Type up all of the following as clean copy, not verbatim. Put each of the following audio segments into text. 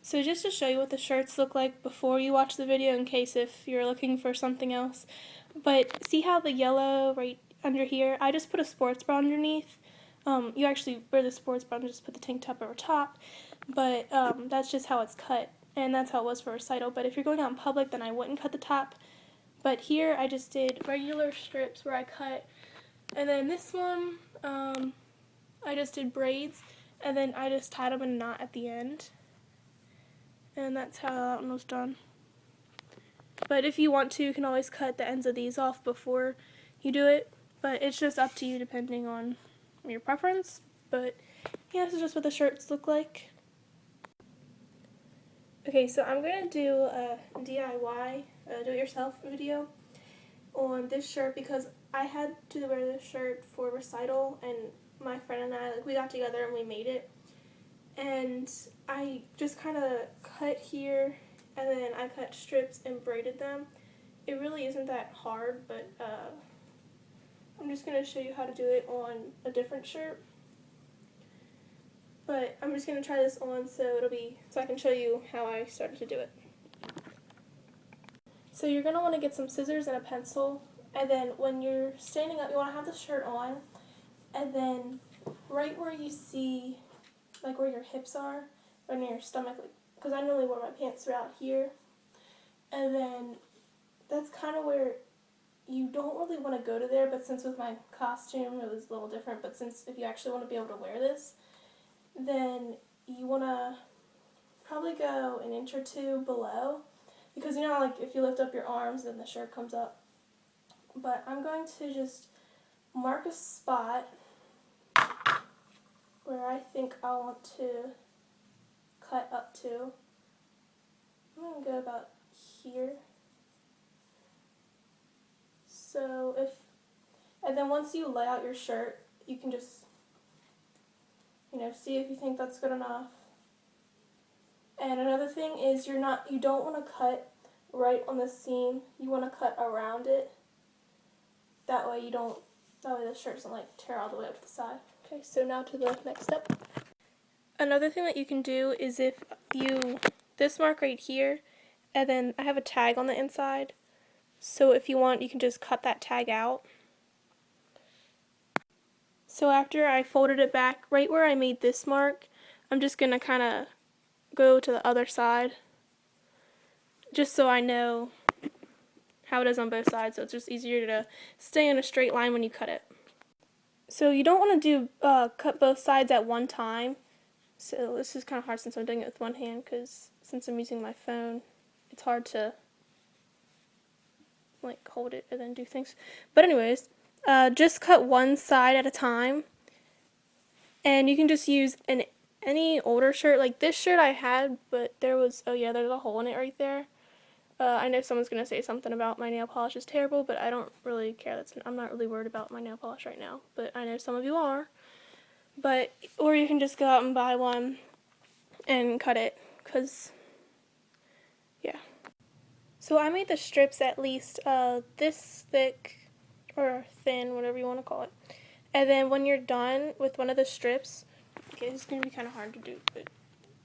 So just to show you what the shirts look like before you watch the video, in case if you're looking for something else. But see how the yellow right under here, I just put a sports bra underneath. You actually wear the sports bra and just put the tank top over top. But that's just how it's cut. And that's how it was for recital. But if you're going out in public, then I wouldn't cut the top. But here I just did regular strips where I cut. And then this one, I just did braids. And then I just tied them in a knot at the end. And that's how that one was done. But if you want to, you can always cut the ends of these off before you do it. But it's just up to you depending on your preference. But yeah, this is just what the shirts look like. Okay, so I'm going to do a DIY, do-it-yourself video on this shirt because I had to wear this shirt for recital, and my friend and I, we got together and we made it. And I just kind of cut here, and then I cut strips and braided them. It really isn't that hard, but I'm just going to show you how to do it on a different shirt. But I'm just going to try this on so I can show you how I started to do it. So you're going to want to get some scissors and a pencil, and then when you're standing up, you want to have the shirt on, and then right where you see like where your hips are, or near your stomach, because I normally wear my pants around here, and then that's kind of where you don't really want to go to there, but since with my costume it was a little different, but since if you actually want to be able to wear this, then you want to probably go an inch or two below, because you know, like if you lift up your arms then the shirt comes up. But I'm going to just mark a spot where I think I want to cut up to. I'm going to go about here. And then once you lay out your shirt, you can just, see if you think that's good enough. And another thing is you don't want to cut right on the seam. You want to cut around it. That way the shirt doesn't like tear all the way up to the side. Okay, so now to the next step. Another thing that you can do is if this mark right here, and then I have a tag on the inside. So if you want, you can just cut that tag out. So after I folded it back, right where I made this mark, I'm just going to kind of go to the other side, just so I know how it is on both sides, so it's just easier to stay in a straight line when you cut it. So you don't want to cut both sides at one time. So this is kind of hard since I'm doing it with one hand, because since I'm using my phone, it's hard to like hold it and then do things. But anyways, just cut one side at a time, and you can just use any older shirt. Like this shirt I had, but there's a hole in it right there. I know someone's gonna say something about my nail polish is terrible, but I don't really care. I'm not really worried about my nail polish right now, but I know some of you are. Or you can just go out and buy one and cut it, cause yeah. So I made the strips at least this thick or thin, whatever you want to call it. And then when you're done with one of the strips, okay, this is going to be kind of hard to do, but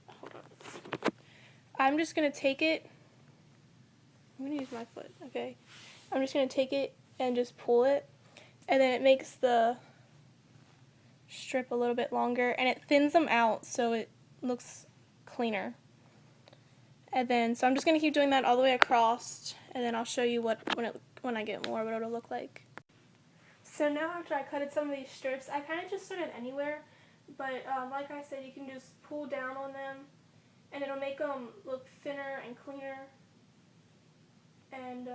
hold on. I'm just going to take it, I'm going to use my foot, okay. I'm just going to take it and just pull it, and then it makes the strip a little bit longer, and it thins them out so it looks cleaner. And then, so I'm just going to keep doing that all the way across, and then I'll show you when I get more what it'll look like. So now after I cutted some of these strips, I kind of just started anywhere, but like I said, you can just pull down on them, and it'll make them look thinner and cleaner. And,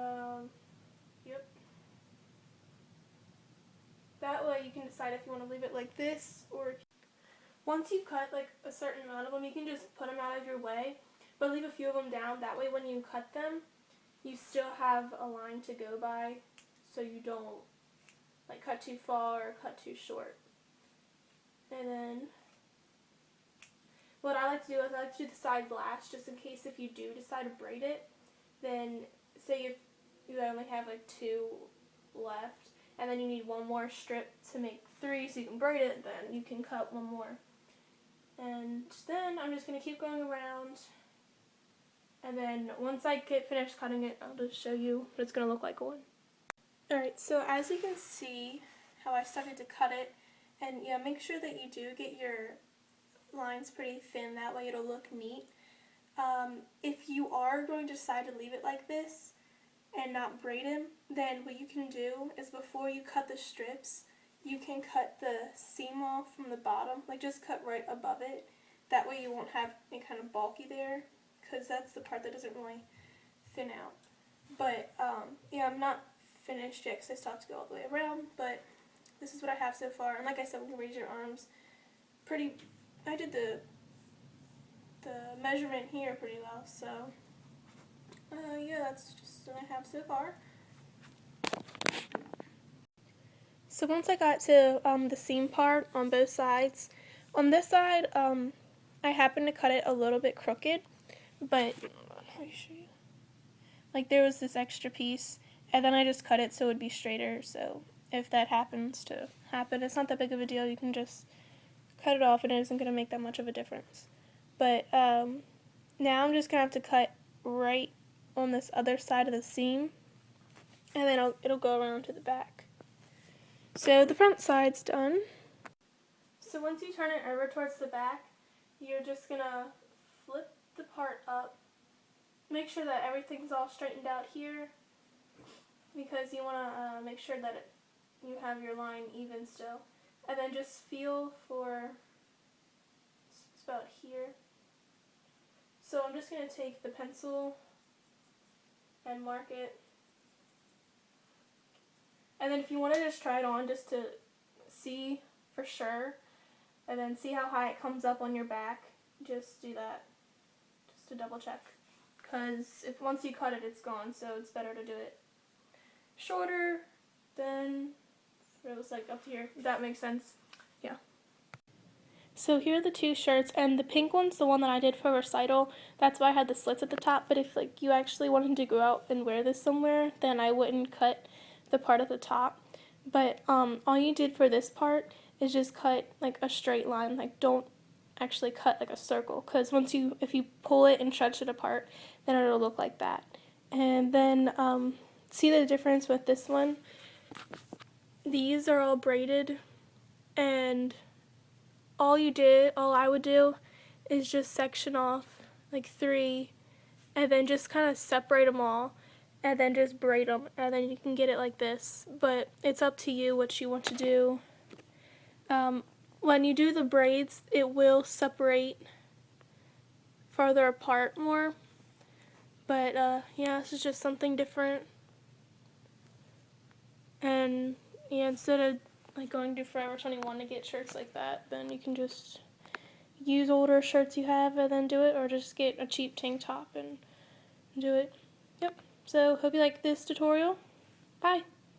yep. That way you can decide if you want to leave it like this, or once you cut like a certain amount of them, you can just put them out of your way, but leave a few of them down. That way when you cut them, you still have a line to go by, so you don't like cut too far or cut too short. And then what I like to do is I like to do the sides last, just in case if you do decide to braid it, then say if you only have like 2 left, and then you need one more strip to make 3 so you can braid it, then you can cut one more. And then I'm just going to keep going around And then once I get finished cutting it, I'll just show you what it's going to look like on. Alright, so as you can see how I started to cut it, and yeah, make sure that you do get your lines pretty thin, that way it'll look neat. If you are going to decide to leave it like this and not braid them, then what you can do is before you cut the strips, you can cut the seam off from the bottom, like just cut right above it. That way you won't have any kind of bulky there, because that's the part that doesn't really thin out. But yeah, I'm not finished yet because I still have to go all the way around, but this is what I have so far. And like I said, when you raise your arms, I did the measurement here pretty well, so yeah, that's just what I have so far. So once I got to the seam part on both sides, on this side, I happened to cut it a little bit crooked, but let me show you. Like there was this extra piece, and then I just cut it so it would be straighter. So if that happens to happen, it's not that big of a deal. You can just cut it off, and it isn't going to make that much of a difference. But now I'm just going to have to cut right on this other side of the seam, and then it'll go around to the back. So the front side's done. So once you turn it over towards the back, you're just going to flip the part up. Make sure that everything's all straightened out here, because you want to make sure that you have your line even still. And then just feel for, it's about here. So I'm just going to take the pencil and mark it. And then if you want to just try it on just to see for sure, and then see how high it comes up on your back, just do that, just to double check. Because if once you cut it, it's gone, so it's better to do it shorter than it was like up here. If that makes sense. Yeah. So here are the two shirts, and the pink one's the one that I did for recital. That's why I had the slits at the top. But if like you actually wanted to go out and wear this somewhere, then I wouldn't cut the part at the top. But all you did for this part is just cut like a straight line. Like don't actually cut like a circle, because if you pull it and stretch it apart, then it'll look like that. And then see the difference with this one? These are all braided, and all I would do is just section off like 3, and then just kind of separate them all, and then just braid them, and then you can get it like this. But it's up to you what you want to do. When you do the braids, it will separate farther apart more. But yeah, this is just something different. And yeah, instead of like going to Forever 21 to get shirts like that, then you can just use older shirts you have and then do it, or just get a cheap tank top and do it. Yep. So hope you like this tutorial. Bye.